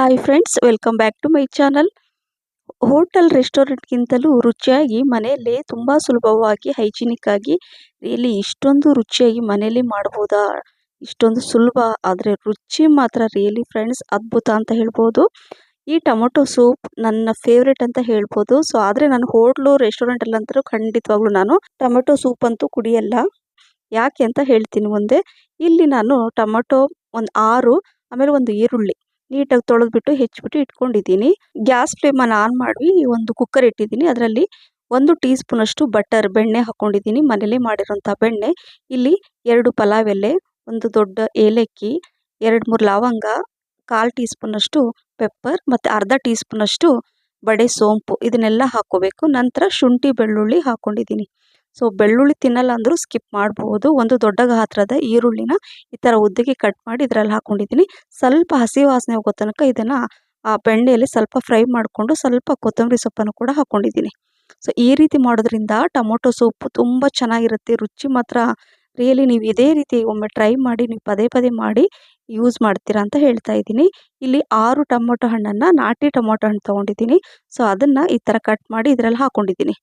Hi friends, welcome back to my channel. Hotel ರೆಸ್ಟೋರೆಂಟ್ಗಿಂತಲೂ ರುಚಿಯಾಗಿ ಮನೆಯಲ್ಲೇ ತುಂಬ ಸುಲಭವಾಗಿ ಹೈಜಿನಿಕ್ ಆಗಿ ಇಲ್ಲಿ ಇಷ್ಟೊಂದು ರುಚಿಯಾಗಿ ಮನೆಯಲ್ಲಿ ಮಾಡ್ಬೋದಾ, ಇಷ್ಟೊಂದು ಸುಲಭ ಆದರೆ ರುಚಿ ಮಾತ್ರ ರಿಯಲಿ ಫ್ರೆಂಡ್ಸ್ ಅದ್ಭುತ ಅಂತ ಹೇಳ್ಬೋದು. ಈ ಟೊಮೊಟೊ ಸೂಪ್ ನನ್ನ ಫೇವ್ರೇಟ್ ಅಂತ ಹೇಳ್ಬೋದು. ಸೊ ಆದರೆ ನಾನು ಹೋಟ್ಲು ರೆಸ್ಟೋರೆಂಟಲ್ಲಂತೂ ಖಂಡಿತವಾಗ್ಲೂ ನಾನು ಟೊಮೊಟೊ ಸೂಪ್ ಅಂತೂ ಕುಡಿಯಲ್ಲ. ಯಾಕೆ ಅಂತ ಹೇಳ್ತೀನಿ ಮುಂದೆ. ಇಲ್ಲಿ ನಾನು ಟೊಮೊಟೊ ಒಂದು 6, ಆಮೇಲೆ ಒಂದು ಈರುಳ್ಳಿ ನೀಟಾಗಿ ತೊಳೆದ್ಬಿಟ್ಟು ಹೆಚ್ಚಿಬಿಟ್ಟು ಇಟ್ಕೊಂಡಿದ್ದೀನಿ. ಗ್ಯಾಸ್ ಫ್ಲೇಮನ್ನು ಆನ್ ಮಾಡಿ ಒಂದು ಕುಕ್ಕರ್ ಇಟ್ಟಿದ್ದೀನಿ. ಅದರಲ್ಲಿ 1 ಟೀ ಸ್ಪೂನಷ್ಟು ಬೆಣ್ಣೆ ಹಾಕ್ಕೊಂಡಿದ್ದೀನಿ, ಮನೇಲೇ ಮಾಡಿರೋಂಥ ಬೆಣ್ಣೆ. ಇಲ್ಲಿ 2 ಪಲಾವ್ ಎಲೆ, ಒಂದು ದೊಡ್ಡ ಏಲಕ್ಕಿ, 2-3 ಲವಂಗ, 1/4 ಟೀ ಸ್ಪೂನಷ್ಟು ಪೆಪ್ಪರ್ ಮತ್ತು ಅರ್ಧ ಟೀ ಸ್ಪೂನಷ್ಟು ಬಡೆ ಸೋಂಪು ಇದನ್ನೆಲ್ಲ ಹಾಕ್ಕೋಬೇಕು. ನಂತರ ಶುಂಠಿ ಬೆಳ್ಳುಳ್ಳಿ ಹಾಕ್ಕೊಂಡಿದ್ದೀನಿ. ಸೊ ಬೆಳ್ಳುಳ್ಳಿ ತಿನ್ನಲ್ಲ ಅಂದರೂ ಸ್ಕಿಪ್ ಮಾಡ್ಬೋದು. ಒಂದು ದೊಡ್ಡ ಗಾತ್ರದ ಈರುಳ್ಳಿನ ಈ ಥರ ಉದ್ದಗೆ ಕಟ್ ಮಾಡಿ ಇದರಲ್ಲಿ ಹಾಕ್ಕೊಂಡಿದ್ದೀನಿ. ಸ್ವಲ್ಪ ಹಸಿ ವಾಸನೆ ಹೋಗೋ ತನಕ ಇದನ್ನು ಆ ಬೆಣ್ಣೆಯಲ್ಲಿ ಸ್ವಲ್ಪ ಫ್ರೈ ಮಾಡಿಕೊಂಡು ಸ್ವಲ್ಪ ಕೊತ್ತಂಬರಿ ಸೊಪ್ಪನ್ನು ಕೂಡ ಹಾಕ್ಕೊಂಡಿದ್ದೀನಿ. ಸೊ ಈ ರೀತಿ ಮಾಡೋದ್ರಿಂದ ಟೊಮೊಟೊ ಸೂಪ್ ತುಂಬ ಚೆನ್ನಾಗಿರುತ್ತೆ. ರುಚಿ ಮಾತ್ರ ರಿಯಲಿ ನೀವು ಇದೇ ರೀತಿ ಒಮ್ಮೆ ಟ್ರೈ ಮಾಡಿ, ನೀವು ಪದೇ ಪದೇ ಮಾಡಿ ಯೂಸ್ ಮಾಡ್ತೀರಾ ಅಂತ ಹೇಳ್ತಾ ಇದ್ದೀನಿ. ಇಲ್ಲಿ 6 ಟೊಮೊಟೊ ಹಣ್ಣನ್ನು, ನಾಟಿ ಟೊಮೊಟೊ ಹಣ್ಣು ತೊಗೊಂಡಿದ್ದೀನಿ. ಸೊ ಅದನ್ನು ಈ ಥರ ಕಟ್ ಮಾಡಿ ಇದರಲ್ಲಿ ಹಾಕ್ಕೊಂಡಿದ್ದೀನಿ.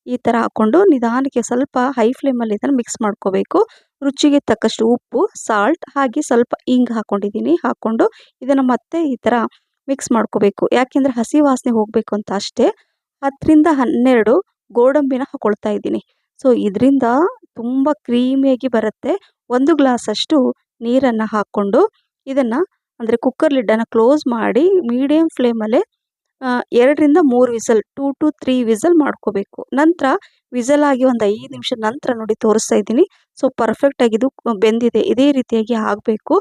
ಈ ಥರ ಹಾಕ್ಕೊಂಡು ನಿಧಾನಕ್ಕೆ ಸ್ವಲ್ಪ ಹೈ ಫ್ಲೇಮಲ್ಲಿ ಇದನ್ನು ಮಿಕ್ಸ್ ಮಾಡ್ಕೋಬೇಕು. ರುಚಿಗೆ ತಕ್ಕಷ್ಟು ಉಪ್ಪು, ಸಾಲ್ಟ್ ಹಾಗೆ ಸ್ವಲ್ಪ ಇಂಗು ಹಾಕ್ಕೊಂಡಿದ್ದೀನಿ. ಹಾಕ್ಕೊಂಡು ಇದನ್ನು ಮತ್ತೆ ಈ ಥರ ಮಿಕ್ಸ್ ಮಾಡ್ಕೋಬೇಕು. ಯಾಕೆಂದರೆ ಹಸಿ ವಾಸನೆ ಹೋಗಬೇಕು ಅಂತ ಅಷ್ಟೇ. 10-12 ಗೋಡಂಬಿನ ಹಾಕ್ಕೊಳ್ತಾ ಇದ್ದೀನಿ. ಸೊ ಇದರಿಂದ ತುಂಬ ಕ್ರೀಮಿಯಾಗಿ ಬರುತ್ತೆ. 1 ಗ್ಲಾಸಷ್ಟು ನೀರನ್ನು ಹಾಕ್ಕೊಂಡು ಇದನ್ನು ಅಂದರೆ ಕುಕ್ಕರ್ ಲಿಡ್ಡನ್ನು ಕ್ಲೋಸ್ ಮಾಡಿ ಮೀಡಿಯಮ್ ಫ್ಲೇಮಲ್ಲೇ 2-3 ವಿಸಲ್, 2 to 3 ವಿಸಲ್ ಮಾಡ್ಕೋಬೇಕು. ನಂತರ ವಿಸಲ್ ಆಗಿ ಒಂದು 5 ನಿಮಿಷದ ನಂತರ ನೋಡಿ ತೋರಿಸ್ತಾ ಇದ್ದೀನಿ. ಸೊ ಪರ್ಫೆಕ್ಟಾಗಿ ಇದು ಬೆಂದಿದೆ. ಇದೇ ರೀತಿಯಾಗಿ ಆಗಬೇಕು.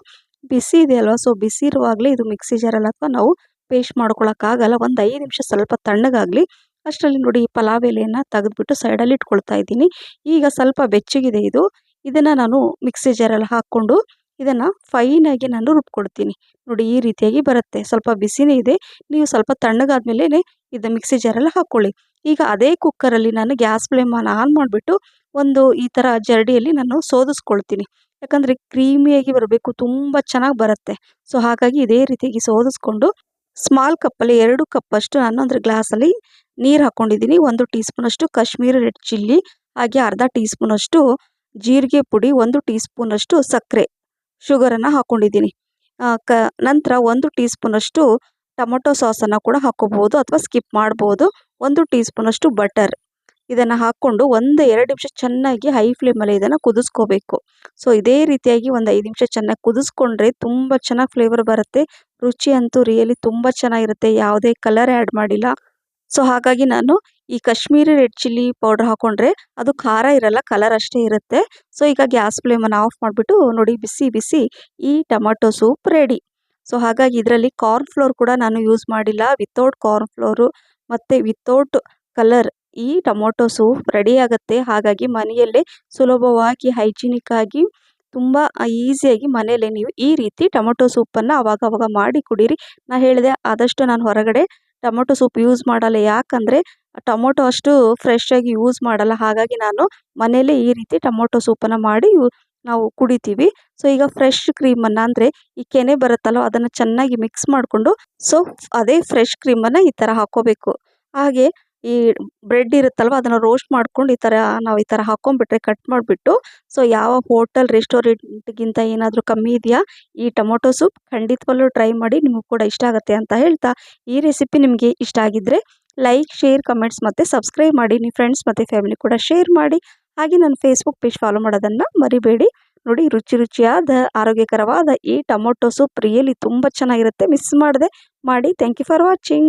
ಬಿಸಿ ಇದೆ ಅಲ್ವಾ, ಸೊ ಬಿಸಿ ಇರುವಾಗಲೇ ಇದು ಮಿಕ್ಸಿ ಜಾರಲ್ಲಿ ಅಥವಾ ನಾವು ಪೇಸ್ಟ್ ಮಾಡ್ಕೊಳಕ್ಕಾಗಲ್ಲ. ಒಂದು 5 ನಿಮಿಷ ಸ್ವಲ್ಪ ತಣ್ಣಗಾಗಲಿ. ಅಷ್ಟರಲ್ಲಿ ನೋಡಿ ಈ ಪಲಾವ್ ಎಲೆಯನ್ನು ತೆಗೆದುಬಿಟ್ಟು ಸೈಡಲ್ಲಿ ಇಟ್ಕೊಳ್ತಾ ಇದ್ದೀನಿ. ಈಗ ಸ್ವಲ್ಪ ಬೆಚ್ಚಗಿದೆ ಇದು. ಇದನ್ನು ನಾನು ಮಿಕ್ಸಿ ಜಾರಲ್ಲಿ ಹಾಕ್ಕೊಂಡು ಇದನ್ನು ಫೈನಾಗಿ ನಾನು ರುಬ್ಕೊಳ್ತೀನಿ. ನೋಡಿ ಈ ರೀತಿಯಾಗಿ ಬರುತ್ತೆ. ಸ್ವಲ್ಪ ಬಿಸಿನೇ ಇದೆ. ನೀವು ಸ್ವಲ್ಪ ತಣ್ಣಗಾದ್ಮೇಲೆ ಇದು ಮಿಕ್ಸಿ ಜಾರಲ್ಲಿ ಹಾಕ್ಕೊಳ್ಳಿ. ಈಗ ಅದೇ ಕುಕ್ಕರಲ್ಲಿ ನಾನು ಗ್ಯಾಸ್ ಫ್ಲೇಮನ್ನು ಆನ್ ಮಾಡಿಬಿಟ್ಟು ಒಂದು ಈ ಥರ ಜರಡಿಯಲ್ಲಿ ನಾನು ಸೋದಿಸ್ಕೊಳ್ತೀನಿ. ಯಾಕಂದರೆ ಕ್ರೀಮಿಯಾಗಿ ಬರಬೇಕು, ತುಂಬ ಚೆನ್ನಾಗಿ ಬರುತ್ತೆ. ಸೊ ಹಾಗಾಗಿ ಇದೇ ರೀತಿಯಾಗಿ ಸೋದಿಸ್ಕೊಂಡು ಸ್ಮಾಲ್ ಕಪ್ಪಲ್ಲಿ 2 ಕಪ್ಪಷ್ಟು ನಾನು ಅಂದರೆ ಗ್ಲಾಸಲ್ಲಿ ನೀರು ಹಾಕ್ಕೊಂಡಿದ್ದೀನಿ. 1 ಟೀ ಸ್ಪೂನಷ್ಟು ಕಾಶ್ಮೀರಿ ರೆಡ್ ಚಿಲ್ಲಿ, ಹಾಗೆ ಅರ್ಧ ಟೀ ಸ್ಪೂನಷ್ಟು ಜೀರಿಗೆ ಪುಡಿ, 1 ಟೀ ಸ್ಪೂನಷ್ಟು ಸಕ್ಕರೆ, ಶುಗರನ್ನು ಹಾಕ್ಕೊಂಡಿದ್ದೀನಿ. ನಂತರ 1 ಟೀ ಸ್ಪೂನಷ್ಟು ಟೊಮೊಟೊ ಸಾಸನ್ನು ಕೂಡ ಹಾಕ್ಕೋಬೋದು ಅಥವಾ ಸ್ಕಿಪ್ ಮಾಡ್ಬೋದು. 1 ಟೀ ಸ್ಪೂನಷ್ಟು ಬಟರ್ ಇದನ್ನು ಹಾಕ್ಕೊಂಡು 1-2 ನಿಮಿಷ ಚೆನ್ನಾಗಿ ಹೈ ಫ್ಲೇಮಲ್ಲಿ ಇದನ್ನು ಕುದಿಸ್ಕೋಬೇಕು. ಸೊ ಇದೇ ರೀತಿಯಾಗಿ ಒಂದು 5 ನಿಮಿಷ ಚೆನ್ನಾಗಿ ಕುದಿಸ್ಕೊಂಡ್ರೆ ತುಂಬ ಚೆನ್ನಾಗಿ ಫ್ಲೇವರ್ ಬರುತ್ತೆ. ರುಚಿ ಅಂತೂ ರಿಯಲಿ ತುಂಬ ಚೆನ್ನಾಗಿರುತ್ತೆ. ಯಾವುದೇ ಕಲರ್ ಆ್ಯಡ್ ಮಾಡಿಲ್ಲ. ಸೊ ಹಾಗಾಗಿ ನಾನು ಈ ಕಾಶ್ಮೀರಿ ರೆಡ್ ಚಿಲ್ಲಿ ಪೌಡರ್ ಹಾಕ್ಕೊಂಡ್ರೆ ಅದು ಖಾರ ಇರಲ್ಲ, ಕಲರ್ ಅಷ್ಟೇ ಇರುತ್ತೆ. ಸೊ ಈಗ ಗ್ಯಾಸ್ ಫ್ಲೇಮನ್ನು ಆಫ್ ಮಾಡಿಬಿಟ್ಟು ನೋಡಿ ಬಿಸಿ ಬಿಸಿ ಈ ಟೊಮೊಟೊ ಸೂಪ್ ರೆಡಿ. ಸೊ ಹಾಗಾಗಿ ಇದರಲ್ಲಿ ಕಾರ್ನ್ ಫ್ಲೋರ್ ಕೂಡ ನಾನು ಯೂಸ್ ಮಾಡಿಲ್ಲ. ವಿತೌಟ್ ಕಾರ್ನ್ ಫ್ಲೋರು ಮತ್ತು ವಿತೌಟ್ ಕಲರ್ ಈ ಟೊಮೊಟೊ ಸೂಪ್ ರೆಡಿ ಆಗುತ್ತೆ. ಹಾಗಾಗಿ ಮನೆಯಲ್ಲೇ ಸುಲಭವಾಗಿ ಹೈಜಿನಿಕ್ ಆಗಿ ತುಂಬ ಈಸಿಯಾಗಿ ಮನೆಯಲ್ಲೇ ನೀವು ಈ ರೀತಿ ಟೊಮೊಟೊ ಸೂಪನ್ನು ಅವಾಗ ಮಾಡಿ ಕುಡೀರಿ. ನಾನು ಹೇಳಿದೆ ಆದಷ್ಟು ನಾನು ಹೊರಗಡೆ ಟೊಮೊಟೊ ಸೂಪ್ ಯೂಸ್ ಮಾಡಲ್ಲ. ಯಾಕಂದರೆ ಟೊಮೊಟೊ ಅಷ್ಟು ಫ್ರೆಶ್ ಆಗಿ ಯೂಸ್ ಮಾಡಲ್ಲ. ಹಾಗಾಗಿ ನಾನು ಮನೆಯಲ್ಲೇ ಈ ರೀತಿ ಟೊಮೊಟೊ ಸೂಪನ್ನು ಮಾಡಿ ನಾವು ಕುಡಿತೀವಿ. ಸೊ ಈಗ ಫ್ರೆಶ್ ಕ್ರೀಮನ್ನು ಅಂದರೆ ಈ ಕೆನೆ ಬರುತ್ತಲ್ಲೋ ಅದನ್ನು ಚೆನ್ನಾಗಿ ಮಿಕ್ಸ್ ಮಾಡಿಕೊಂಡು ಸೊ ಅದೇ ಫ್ರೆಶ್ ಕ್ರೀಮನ್ನು ಈ ಥರ ಹಾಕ್ಕೋಬೇಕು. ಹಾಗೆ ಈ ಬ್ರೆಡ್ ಇರುತ್ತಲ್ವ ಅದನ್ನು ರೋಸ್ಟ್ ಮಾಡ್ಕೊಂಡು ಈ ಥರ ನಾವು ಈ ಥರ ಹಾಕ್ಕೊಂಡ್ಬಿಟ್ರೆ ಕಟ್ ಮಾಡಿಬಿಟ್ಟು ಸೊ ಯಾವ ಹೋಟೆಲ್ ರೆಸ್ಟೋರೆಂಟ್ಗಿಂತ ಏನಾದರೂ ಕಮ್ಮಿ ಇದೆಯಾ ಈ ಟೊಮೊಟೊ ಸೂಪ್? ಖಂಡಿತವಾಗ್ಲೂ ಟ್ರೈ ಮಾಡಿ, ನಿಮಗೂ ಕೂಡ ಇಷ್ಟ ಆಗುತ್ತೆ ಅಂತ ಹೇಳ್ತಾ ಈ ರೆಸಿಪಿ ನಿಮಗೆ ಇಷ್ಟ ಆಗಿದ್ದರೆ ಲೈಕ್, ಶೇರ್, ಕಮೆಂಟ್ಸ್ ಮತ್ತು ಸಬ್ಸ್ಕ್ರೈಬ್ ಮಾಡಿ. ನಿಮ್ಮ ಫ್ರೆಂಡ್ಸ್ ಮತ್ತು ಫ್ಯಾಮಿಲಿ ಕೂಡ ಶೇರ್ ಮಾಡಿ. ಹಾಗೆ ನನ್ನ ಫೇಸ್ಬುಕ್ ಪೇಜ್ ಫಾಲೋ ಮಾಡೋದನ್ನು ಮರಿಬೇಡಿ. ನೋಡಿ ರುಚಿಯಾದ ಆರೋಗ್ಯಕರವಾದ ಈ ಟೊಮೊಟೊ ಸೂಪ್ ರಿಯಲಿ ತುಂಬ ಚೆನ್ನಾಗಿರುತ್ತೆ. ಮಿಸ್ ಮಾಡದೆ ಮಾಡಿ. Thank you for watching.